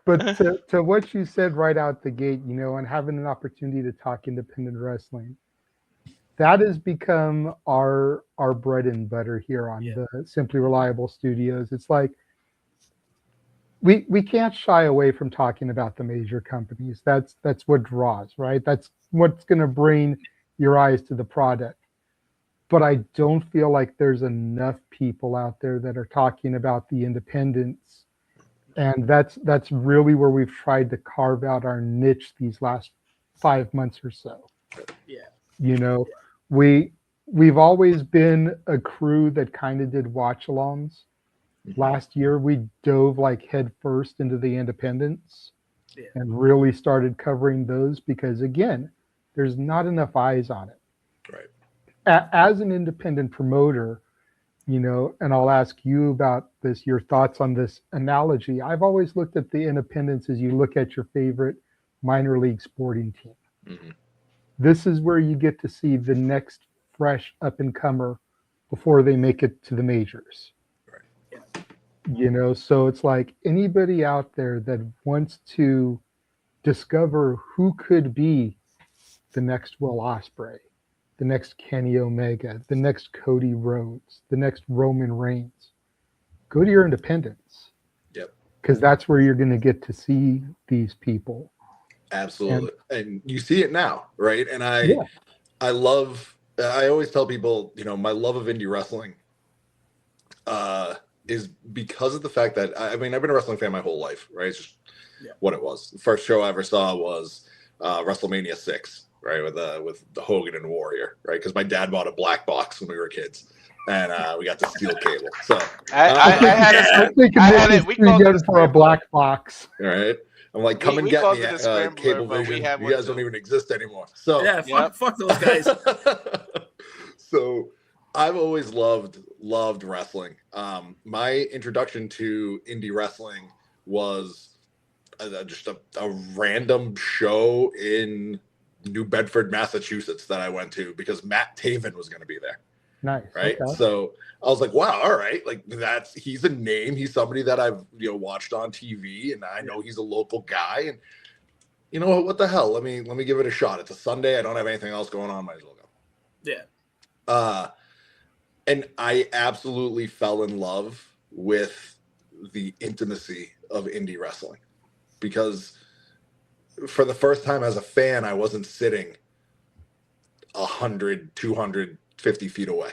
But to what you said right out the gate, and having an opportunity to talk independent wrestling, that has become our bread and butter here on the Simply Reliable Studios. It's like we can't shy away from talking about the major companies. That's what draws, right? That's what's going to bring your eyes to the product. But I don't feel like there's enough people out there that are talking about the independents, and that's really where we've tried to carve out our niche these last 5 months or so. Yeah. We've always been a crew that kind of did watch-alongs. Last year we dove like head first into the independents and really started covering those because again, there's not enough eyes on it. Right. As an independent promoter, and I'll ask you about this, your thoughts on this analogy. I've always looked at the independents as you look at your favorite minor league sporting team. Mm-hmm. This is where you get to see the next fresh up and comer before they make it to the majors. So it's like anybody out there that wants to discover who could be the next Will Ospreay, the next Kenny Omega, the next Cody Rhodes, the next Roman Reigns, go to your independents. Yep. Because that's where you're going to get to see these people. Absolutely. And you see it now, right? And I always tell people, my love of indie wrestling is because of the fact that, I've been a wrestling fan my whole life, right? It's just what it was. The first show I ever saw was WrestleMania 6, right? With the Hogan and Warrior, right? Because my dad bought a black box when we were kids. And we got the steel cable. So I had it. We called it for a black box. All right. I'm like, come and get me Cablevision. You guys don't even exist anymore. So fuck those guys. So I've always loved wrestling. My introduction to indie wrestling was just a random show in New Bedford, Massachusetts that I went to because Matt Taven was going to be there. Nice. Right. Okay. So I was like, wow, all right. Like he's a name. He's somebody that I've, watched on TV and I know he's a local guy. And you know what the hell? Let me give it a shot. It's a Sunday. I don't have anything else going on. Might as well go. Yeah. And I absolutely fell in love with the intimacy of indie wrestling because for the first time as a fan, I wasn't sitting 100, 250 feet away.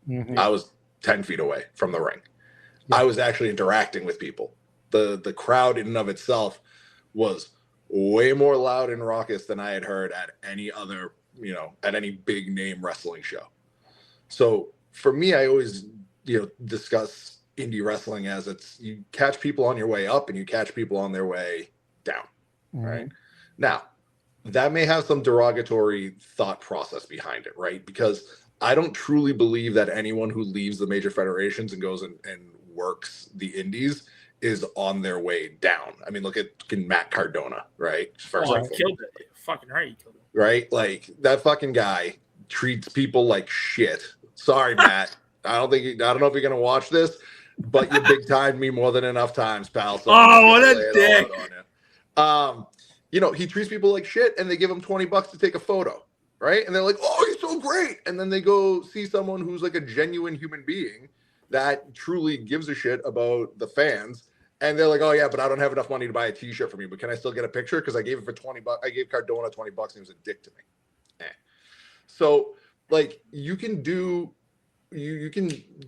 Mm-hmm. I was 10 feet away from the ring. I was actually interacting with people. The crowd in and of itself was way more loud and raucous than I had heard at any other, at any big name wrestling show. So for me, I always, discuss indie wrestling as you catch people on your way up and you catch people on their way down. Mm-hmm. Right. Now, that may have some derogatory thought process behind it, right? Because I don't truly believe that anyone who leaves the major federations and goes and works the indies is on their way down. I mean, look at Matt Cardona, right? He killed it. Fucking right, he killed it. Right? Like, that fucking guy treats people like shit. Sorry, Matt. I don't know if you're going to watch this, but you big timed me more than enough times, pal. So what a dick. He treats people like shit and they give him $20 to take a photo. Right. And they're like, oh, he's so great. And then they go see someone who's like a genuine human being that truly gives a shit about the fans. And they're like, oh, yeah, but I don't have enough money to buy a T-shirt from you. But can I still get a picture? Because I gave it for $20. I gave Cardona $20 and he was a dick to me. So like you can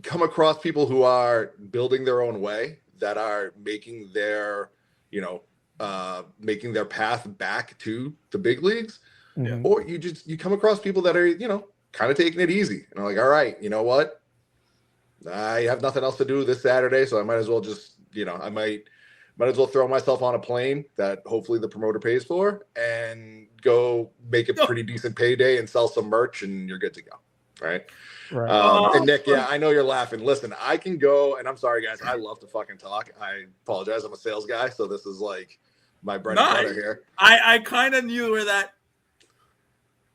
come across people who are building their own way that are making their, making their path back to the big leagues. Mm-hmm. Or you come across people that are, kind of taking it easy. And I'm like, all right, you know what? I have nothing else to do this Saturday, so I might as well just, I might as well throw myself on a plane that hopefully the promoter pays for and go make a pretty decent payday and sell some merch and you're good to go. Right. And Nick, I know you're laughing. Listen, I can go, and I'm sorry, guys. I love to fucking talk. I apologize. I'm a sales guy, so this is like my bread and butter here. I kind of knew where that.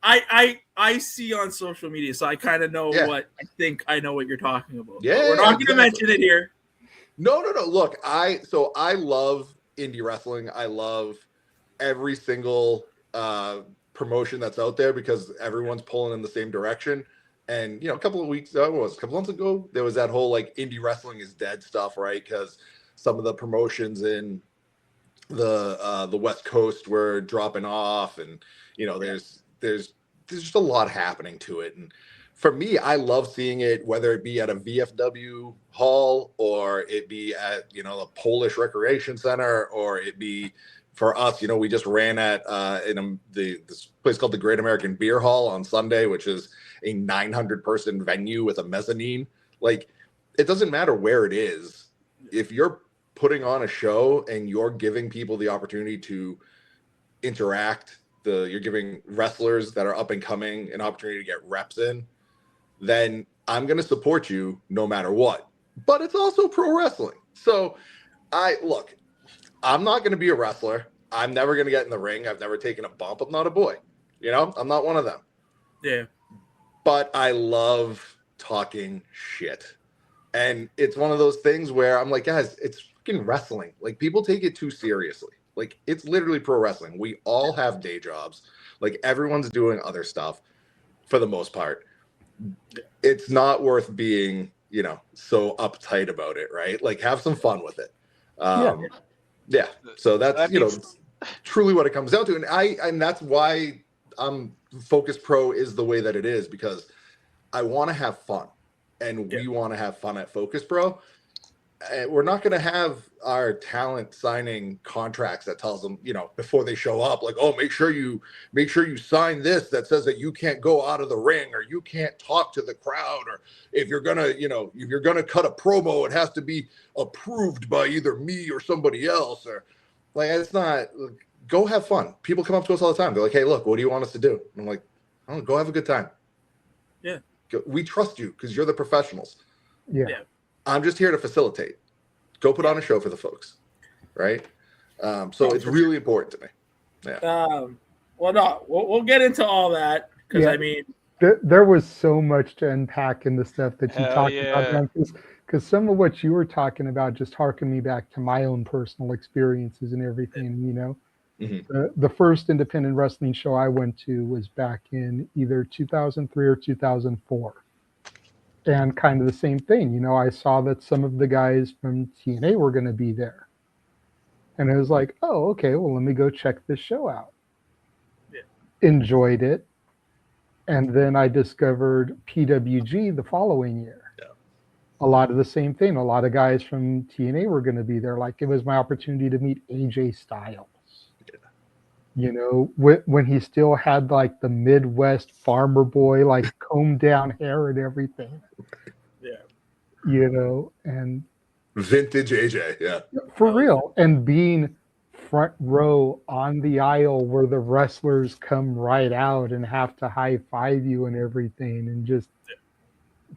I see on social media, so I kind of know what I know what you're talking about. Yeah, but we're not going to mention it here. No. Look, I love indie wrestling. I love every single promotion that's out there because everyone's pulling in the same direction. And a couple of a couple months ago, there was that whole like indie wrestling is dead stuff, right? Because some of the promotions in the West Coast were dropping off, and there's just a lot happening to it. And for me, I love seeing it, whether it be at a VFW hall or it be at a Polish Recreation Center, or it be for us. We just ran at this place called the Great American Beer Hall on Sunday, which is a 900-person venue with a mezzanine. Like, it doesn't matter where it is. If you're putting on a show and you're giving people the opportunity to interact, you're giving wrestlers that are up and coming an opportunity to get reps in, then I'm going to support you no matter what. But it's also pro wrestling. So I'm not going to be a wrestler. I'm never going to get in the ring. I've never taken a bump. I'm not a boy. I'm not one of them. Yeah. But I love talking shit. And it's one of those things where I'm like, guys, it's freaking wrestling. Like, people take it too seriously. Like, it's literally pro wrestling. We all have day jobs. Like, everyone's doing other stuff for the most part. It's not worth being, so uptight about it, right? Like, have some fun with it. Yeah. So that's truly what it comes down to. And that's why Focus Pro is the way that it is, because I want to have fun. And we want to have fun at Focus Pro. We're not going to have our talent signing contracts that tells them, before they show up, like, oh, make sure you sign this that says that you can't go out of the ring, or you can't talk to the crowd, or if you're gonna, if you're gonna cut a promo, it has to be approved by either me or somebody else. Or like, it's not. Go have fun. People come up to us all the time. They're like, hey, look, what do you want us to do? And I'm like, oh, go have a good time. Yeah. We trust you because you're the professionals. Yeah. I'm just here to facilitate. Go put on a show for the folks, right? So it's really important to me. Yeah. Well, no, we'll get into all that because I mean, there was so much to unpack in the stuff that you talked about. Because some of what you were talking about just harkened me back to my own personal experiences and everything. Mm-hmm. The first independent wrestling show I went to was back in either 2003 or 2004. And kind of the same thing, I saw that some of the guys from TNA were going to be there. And I was like, oh, okay, well, let me go check this show out. Yeah. Enjoyed it. And then I discovered PWG the following year. Yeah. A lot of the same thing. A lot of guys from TNA were going to be there. Like, it was my opportunity to meet AJ Styles. When he still had like the Midwest farmer boy, like combed down hair and everything. Yeah. And vintage AJ. Yeah. For real. And being front row on the aisle where the wrestlers come right out and have to high five you and everything, and just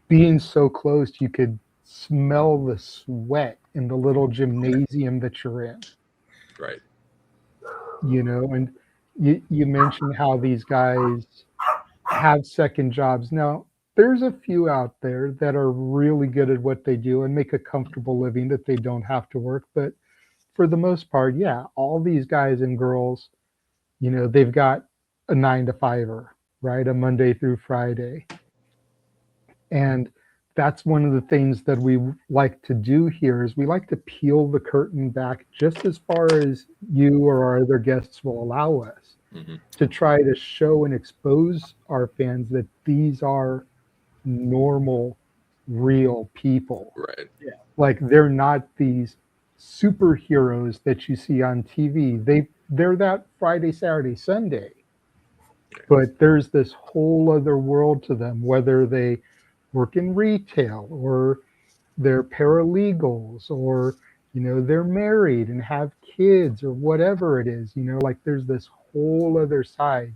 being so close you could smell the sweat in the little gymnasium that you're in. Right. And you mentioned how these guys have second jobs. Now, there's a few out there that are really good at what they do and make a comfortable living that they don't have to work. But for the most part, all these guys and girls, they've got a 9-to-5, right? A Monday through Friday. And that's one of the things that we like to do here is we like to peel the curtain back just as far as you or our other guests will allow us to try to show and expose our fans that these are normal, real people. Right. Yeah. Like, they're not these superheroes that you see on TV. They're that Friday, Saturday, Sunday. But there's this whole other world to them, whether they work in retail or they're paralegals or they're married and have kids or whatever it is, like, there's this whole other side.